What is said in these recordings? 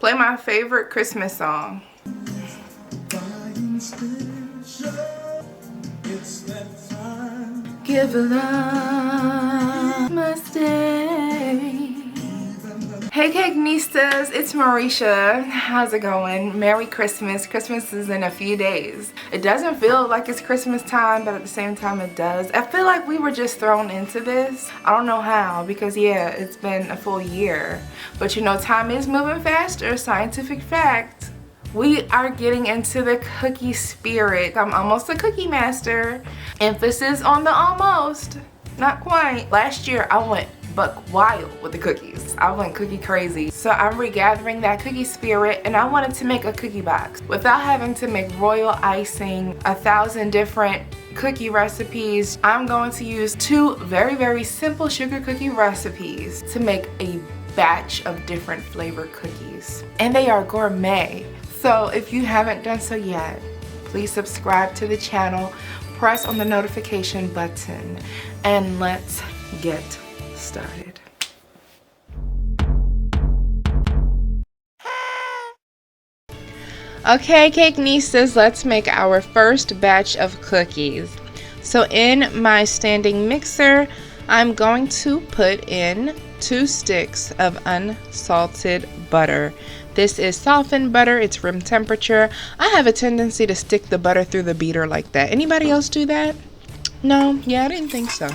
Play my favorite Christmas song. Give a love mistake. Hey Cakenistas, it's Marisha. How's it going? Merry Christmas. Christmas is in a few days. It doesn't feel like it's Christmas time, but at the same time it does. I feel like we were just thrown into this. I don't know how, because yeah, it's been a full year. But you know, time is moving faster, scientific fact. We are getting into the cookie spirit. I'm almost a cookie master. Emphasis on the almost, not quite. Last year I went buck wild with the cookies. I went cookie crazy. So I'm regathering that cookie spirit, and I wanted to make a cookie box without having to make royal icing, 1,000 different cookie recipes. I'm going to use 2 very simple sugar cookie recipes to make a batch of different flavor cookies, and they are gourmet. So if you haven't done so yet, please subscribe to the channel, press on the notification button, and let's get started. Okay, Cakenistas, let's make our first batch of cookies. So in my standing mixer, I'm going to put in 2 sticks of unsalted butter. This is softened butter, it's room temperature. I have a tendency to stick the butter through the beater like that. Anybody else do that? No? Yeah, I didn't think so.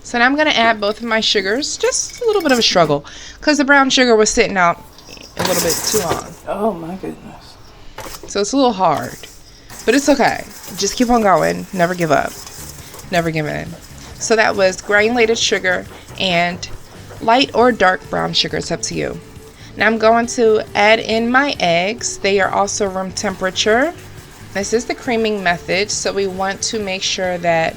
So now I'm going to add both of my sugars. Just a little bit of a struggle because the brown sugar was sitting out a little bit too long. Oh my goodness. So it's a little hard, but it's okay. Just keep on going. Never give up. Never give in. So that was granulated sugar and light or dark brown sugar. It's up to you. Now I'm going to add in my eggs. They are also room temperature. This is the creaming method, so we want to make sure that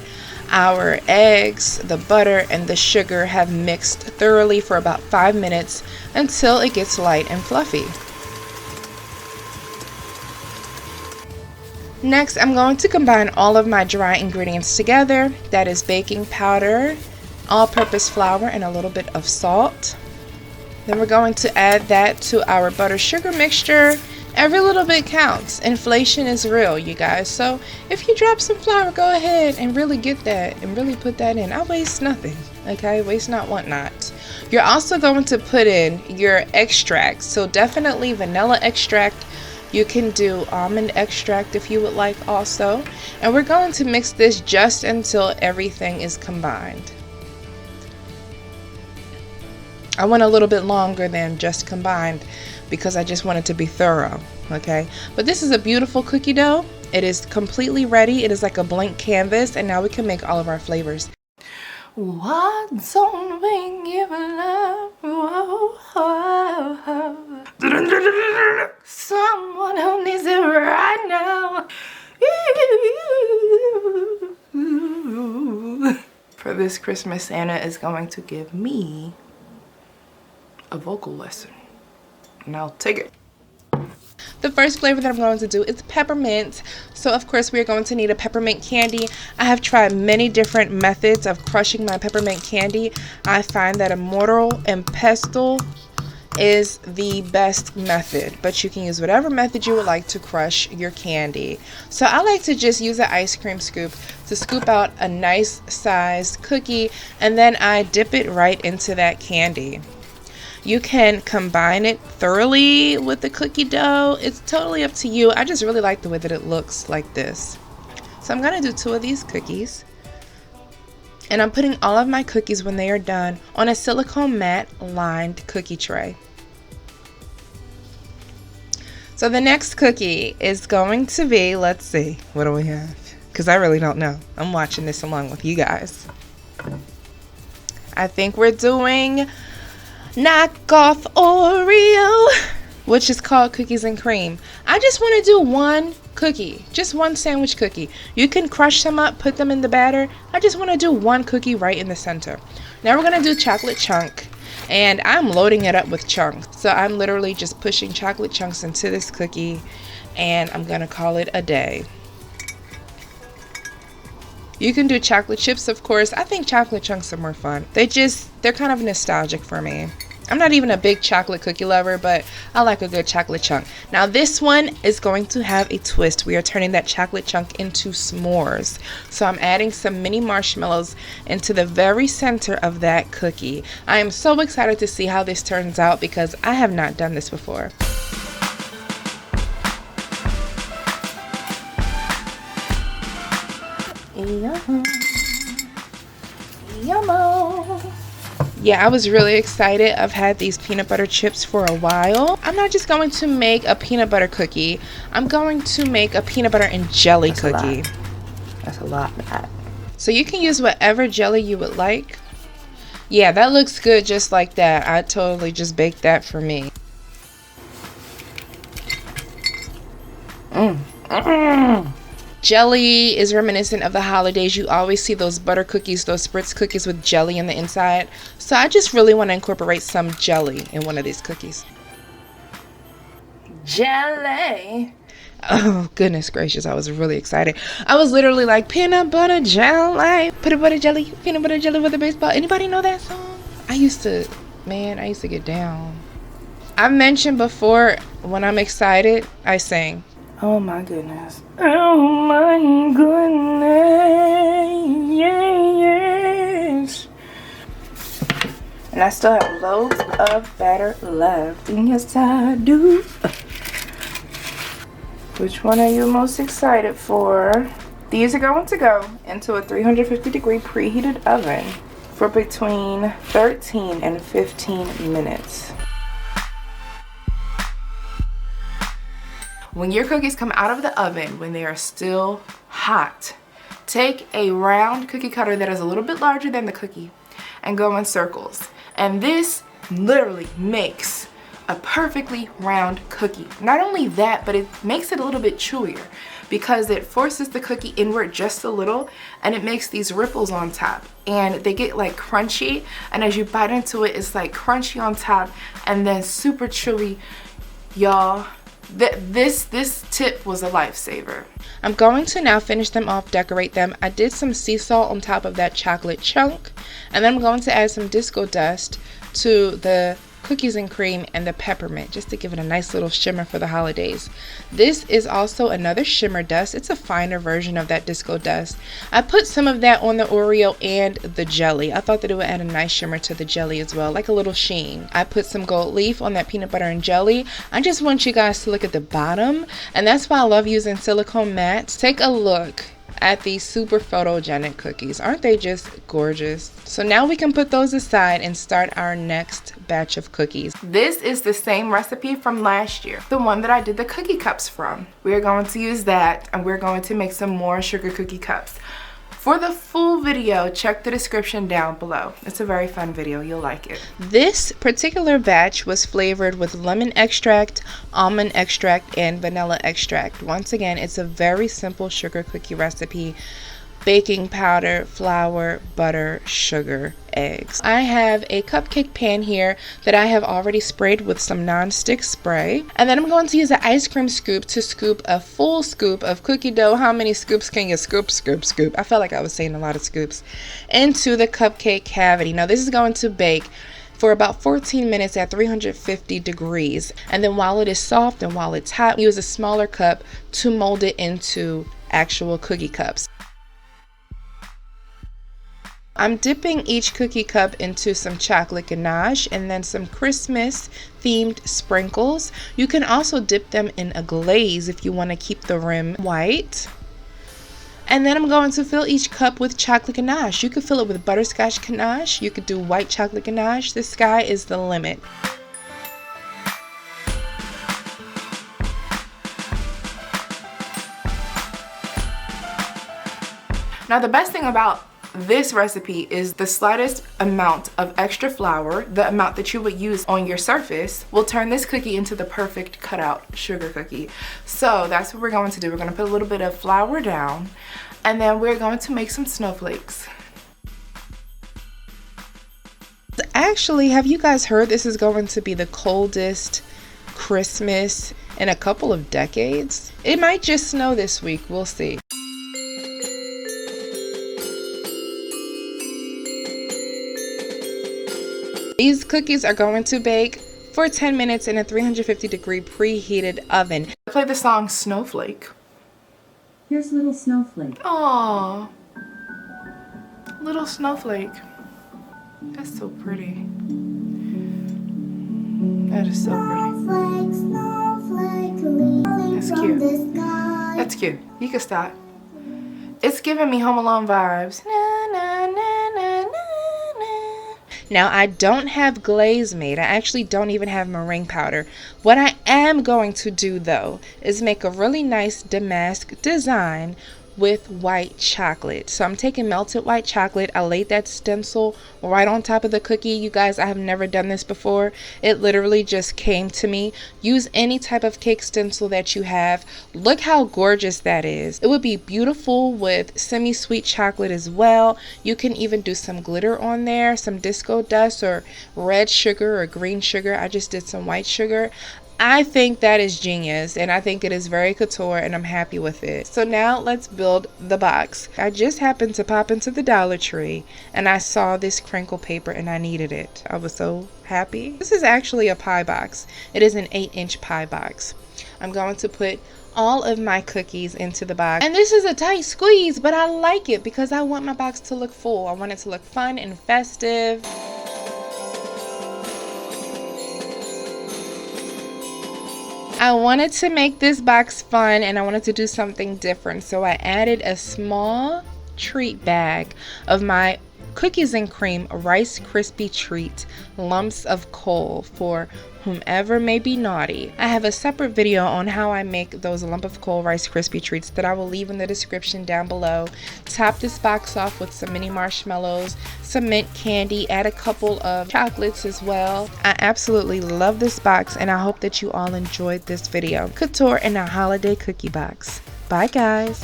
our eggs, the butter, and the sugar have mixed thoroughly for about 5 minutes until it gets light and fluffy. Next, I'm going to combine all of my dry ingredients together. That is baking powder, all-purpose flour, and a little bit of salt. Then we're going to add that to our butter sugar mixture. Every little bit counts. Inflation is real, you guys. So if you drop some flour, go ahead and really get that and really put that in. I waste nothing, okay? Waste not, want not. You're also going to put in your extract. So definitely vanilla extract. You can do almond extract if you would like also. And we're going to mix this just until everything is combined. I went a little bit longer than just combined because I just wanted to be thorough, okay? But this is a beautiful cookie dough. It is completely ready. It is like a blank canvas, and now we can make all of our flavors. What's on wing, give a love, whoa, whoa, whoa. Someone who needs it right now. For this Christmas, Santa is going to give me a vocal lesson, and I'll take it. The first flavor that I'm going to do is peppermint. So of course we are going to need a peppermint candy. I have tried many different methods of crushing my peppermint candy. I find that a mortar and pestle is the best method, but you can use whatever method you would like to crush your candy. So I like to just use an ice cream scoop to scoop out a nice sized cookie, and then I dip it right into that candy. You can combine it thoroughly with the cookie dough. It's totally up to you. I just really like the way that it looks like this. So I'm going to do 2 of these cookies. And I'm putting all of my cookies when they are done on a silicone mat lined cookie tray. So the next cookie is going to be, let's see, what do we have? Because I really don't know. I'm watching this along with you guys. I think we're doing knockoff Oreo, which is called cookies and cream. I just want to do 1 cookie, just 1 sandwich cookie. You can crush them up, put them in the batter. I just want to do 1 cookie right in the center. Now we're going to do chocolate chunk, and I'm loading it up with chunks. So I'm literally just pushing chocolate chunks into this cookie, and I'm going to call it a day. You can do chocolate chips, of course. I think chocolate chunks are more fun. They're kind of nostalgic for me. I'm not even a big chocolate cookie lover, but I like a good chocolate chunk. Now this one is going to have a twist. We are turning that chocolate chunk into s'mores. So I'm adding some mini marshmallows into the very center of that cookie. I am so excited to see how this turns out because I have not done this before. Yummo. Yeah, I was really excited. I've had these peanut butter chips for a while. I'm not just going to make a peanut butter cookie. I'm going to make a peanut butter and jelly cookie. That's a lot of that. So you can use whatever jelly you would like. Yeah, that looks good just like that. I totally just baked that for me. Jelly is reminiscent of the holidays. You always see those butter cookies, those spritz cookies with jelly in the inside. So I just really want to incorporate some jelly in one of these cookies. Jelly. Oh, goodness gracious. I was really excited. I was literally like, peanut butter jelly. Peanut butter jelly with a baseball. Anybody know that song? I used to get down. I've mentioned before, when I'm excited, I sing. Oh my goodness. Oh my goodness. Yes. And I still have loads of batter left. And yes, I do. Which one are you most excited for? These are going to go into a 350-degree preheated oven for between 13 and 15 minutes. When your cookies come out of the oven, when they are still hot, take a round cookie cutter that is a little bit larger than the cookie and go in circles. And this literally makes a perfectly round cookie. Not only that, but it makes it a little bit chewier because it forces the cookie inward just a little and it makes these ripples on top. And they get like crunchy, and as you bite into it, it's like crunchy on top and then super chewy. Y'all, this tip was a lifesaver. I'm going to now finish them off, decorate them. I did some sea salt on top of that chocolate chunk, and then I'm going to add some disco dust to the cookies and cream and the peppermint just to give it a nice little shimmer for the holidays. This is also another shimmer dust. It's a finer version of that disco dust. I put some of that on the Oreo and the jelly. I thought that it would add a nice shimmer to the jelly as well, like a little sheen. I put some gold leaf on that peanut butter and jelly. I just want you guys to look at the bottom, and that's why I love using silicone mats. Take a look at these super photogenic cookies. Aren't they just gorgeous? So now we can put those aside and start our next batch of cookies. This is the same recipe from last year, the one that I did the cookie cups from. We're going to use that, and we're going to make some more sugar cookie cups. For the full video, check the description down below. It's a very fun video. You'll like it. This particular batch was flavored with lemon extract, almond extract, and vanilla extract. Once again, it's a very simple sugar cookie recipe. Baking powder, flour, butter, sugar, eggs. I have a cupcake pan here that I have already sprayed with some non-stick spray. And then I'm going to use an ice cream scoop to scoop a full scoop of cookie dough. How many scoops can you scoop? I felt like I was saying a lot of scoops. Into the cupcake cavity. Now this is going to bake for about 14 minutes at 350 degrees. And then while it is soft and while it's hot, use a smaller cup to mold it into actual cookie cups. I'm dipping each cookie cup into some chocolate ganache and then some Christmas themed sprinkles. You can also dip them in a glaze if you want to keep the rim white. And then I'm going to fill each cup with chocolate ganache. You could fill it with butterscotch ganache. You could do white chocolate ganache. The sky is the limit. Now the best thing about this recipe is the slightest amount of extra flour, the amount that you would use on your surface, will turn this cookie into the perfect cutout sugar cookie. So that's what we're going to do. We're going to put a little bit of flour down, and then we're going to make some snowflakes. Actually, have you guys heard this is going to be the coldest Christmas in a couple of decades? It might just snow this week. We'll see. These cookies are going to bake for 10 minutes in a 350-degree preheated oven. Play the song Snowflake. Here's Little Snowflake. Aww. Little Snowflake. That's so pretty. That is so pretty. That's cute. That's cute. You can stop. It's giving me Home Alone vibes. Na, na, na, na, na, na. Now, I don't have glaze made. I actually don't even have meringue powder. What I am going to do, though, is make a really nice damask design with white chocolate. So I'm taking melted white chocolate. I laid that stencil right on top of the cookie. You guys, I have never done this before. It literally just came to me. Use any type of cake stencil that you have. Look how gorgeous that is. It would be beautiful with semi-sweet chocolate as well. You can even do some glitter on there, some disco dust or red sugar or green sugar. I just did some white sugar. I think that is genius, and I think it is very couture, and I'm happy with it. So now let's build the box. I just happened to pop into the Dollar Tree and I saw this crinkle paper and I needed it. I was so happy. This is actually a pie box. It is an 8-inch pie box. I'm going to put all of my cookies into the box, and this is a tight squeeze, but I like it because I want my box to look full. I want it to look fun and festive. I wanted to make this box fun and I wanted to do something different, so I added a small treat bag of my cookies and cream Rice Krispie treat lumps of coal for whomever may be naughty. I have a separate video on how I make those lump of coal Rice Krispie treats that I will leave in the description down below. Top this box off with some mini marshmallows, some mint candy, add a couple of chocolates as well. I absolutely love this box and I hope that you all enjoyed this video. Couture in a holiday cookie box. Bye guys.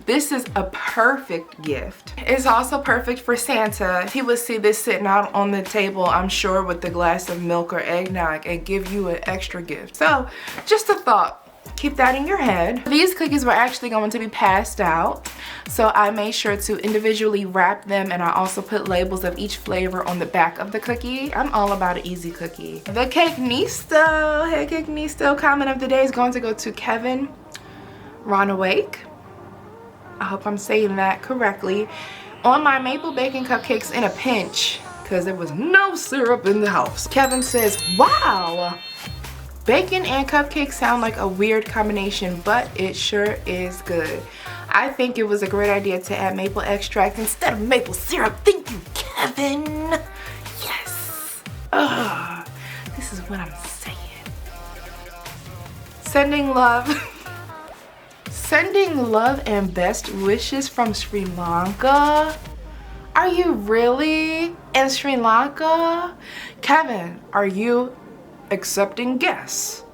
This is a perfect gift. It's also perfect for Santa. He would see this sitting out on the table, I'm sure, with a glass of milk or eggnog and give you an extra gift. So, just a thought. Keep that in your head. These cookies were actually going to be passed out, so I made sure to individually wrap them, and I also put labels of each flavor on the back of the cookie. I'm all about an easy cookie. The Cake Nisto, hey Cake Nisto, comment of the day is going to go to Kevin Ronawake. I hope I'm saying that correctly. On my maple bacon cupcakes in a pinch, because there was no syrup in the house. Kevin says, wow, bacon and cupcakes sound like a weird combination, but it sure is good. I think it was a great idea to add maple extract instead of maple syrup. Thank you, Kevin. Yes. Ugh, this is what I'm saying. Sending love. Sending love and best wishes from Sri Lanka. Are you really in Sri Lanka? Kevin, are you accepting guests?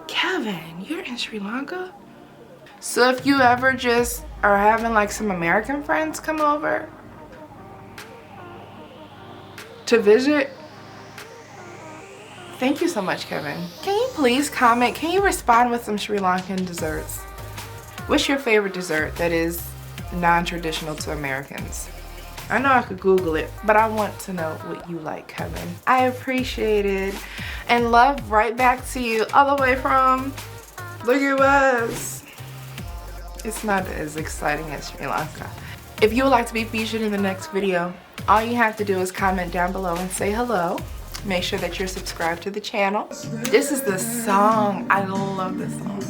Kevin, you're in Sri Lanka? So if you ever just are having like some American friends come over to visit, thank you so much, Kevin. Can you please comment? Can you respond with some Sri Lankan desserts? What's your favorite dessert that is non-traditional to Americans? I know I could Google it, but I want to know what you like, Kevin. I appreciate it. And love right back to you all the way from the US. It's not as exciting as Sri Lanka. If you would like to be featured in the next video, all you have to do is comment down below and say hello. Make sure that you're subscribed to the channel. This is the song. I love this song.